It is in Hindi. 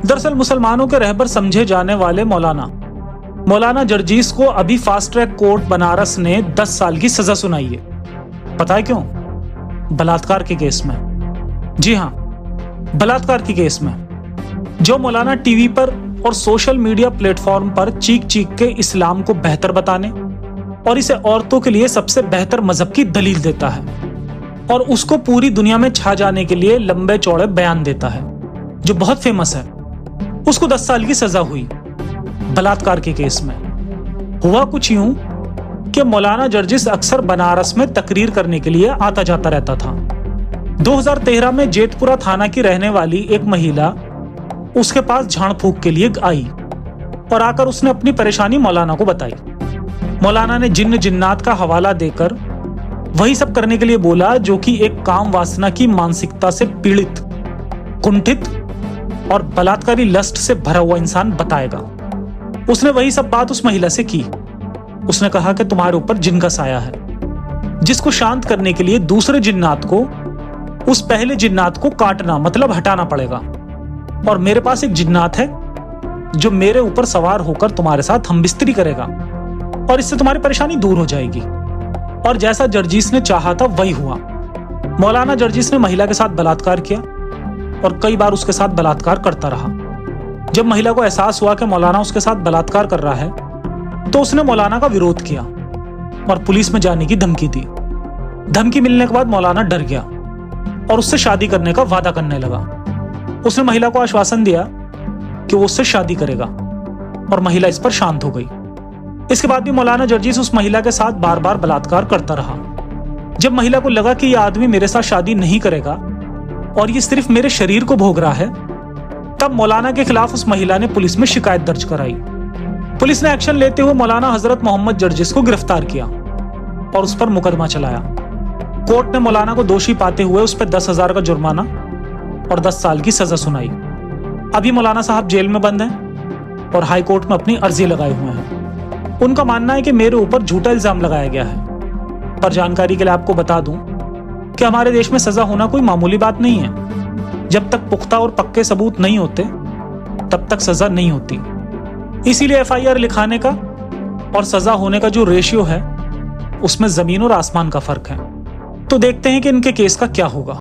दरअसल मुसलमानों के रहबर समझे जाने वाले मौलाना जर्जीस को अभी फास्ट ट्रैक कोर्ट बनारस ने 10 साल की सजा सुनाई है। पता है क्यों? बलात्कार के केस में। जी हाँ, बलात्कार के केस में। जो मौलाना टीवी पर और सोशल मीडिया प्लेटफॉर्म पर चीख चीख के इस्लाम को बेहतर बताने और इसे औरतों के लिए सबसे बेहतर मजहब की दलील देता है और उसको पूरी दुनिया में छा जाने के लिए लंबे चौड़े बयान देता है, जो बहुत फेमस है, उसको 10 साल की सजा हुई बलात्कार के केस में। हुआ कुछ यूं कि मौलाना जर्जिस अक्सर बनारस में तकरीर करने के लिए आता जाता रहता था। 2013 में जेतपुरा थाना की रहने वाली एक महिला उसके पास झाड़ फूंक के लिए आई और आकर उसने अपनी परेशानी मौलाना को बताई। मौलाना ने जिन्न जिन्नात का हवाला देकर वही सब करने के लिए बोला जो कि एक काम वासना की मानसिकता से पीड़ित, कुंठित और बलात्कारी लस्ट से भरा हुआ इंसान बताएगा। उसने वही सब बात उस महिला से की। उसने कहा कि तुम्हारे ऊपर जिन का साया है, जिसको शांत करने के लिए दूसरे जिन्नात को उस पहले जिन्नात को काटना मतलब हटाना पड़ेगा, और मेरे पास एक जिन्नात है जो मेरे ऊपर सवार होकर तुम्हारे साथ हमबिस्तरी करेगा और इससे तुम्हारी परेशानी दूर हो जाएगी। और जैसा जर्जीस ने चाहा था वही हुआ। मौलाना जर्जीस ने महिला के साथ बलात्कार किया और कई बार उसके साथ बलात्कार करता रहा। जब महिला को एहसास हुआ कि मौलाना उसके साथ बलात्कार कर रहा है तो उसने मौलाना का विरोध किया और पुलिस में जाने की धमकी दी। धमकी मिलने के बाद मौलाना डर गया और उससे शादी करने का वादा करने लगा। उसने महिला को आश्वासन दिया कि वो उससे शादी करेगा और महिला इस पर शांत हो गई। इसके बाद भी मौलाना जर्जीस उस महिला के साथ बार बार बलात्कार करता रहा। जब महिला को लगा कि यह आदमी मेरे साथ शादी नहीं करेगा और ये सिर्फ मेरे शरीर को भोग रहा है, तब मौलाना के खिलाफ उस महिला ने पुलिस में शिकायत दर्ज कराई। पुलिस ने एक्शन लेते हुए मौलाना हजरत मोहम्मद जर्जिस को गिरफ्तार किया और उस पर मुकदमा चलाया। कोर्ट ने मौलाना को दोषी पाते हुए उस पर 10,000 का जुर्माना और 10 साल की सजा सुनाई। अभी मौलाना साहब जेल में बंद हैं और हाई कोर्ट में अपनी अर्जी लगाए हुए हैं। उनका मानना है कि मेरे ऊपर झूठा इल्जाम लगाया गया है। पर जानकारी के लिए आपको बता दूं कि हमारे देश में सजा होना कोई मामूली बात नहीं है। जब तक पुख्ता और पक्के सबूत नहीं होते तब तक सजा नहीं होती। इसीलिए FIR लिखाने का और सजा होने का जो रेशियो है उसमें जमीन और आसमान का फर्क है। तो देखते हैं कि इनके केस का क्या होगा।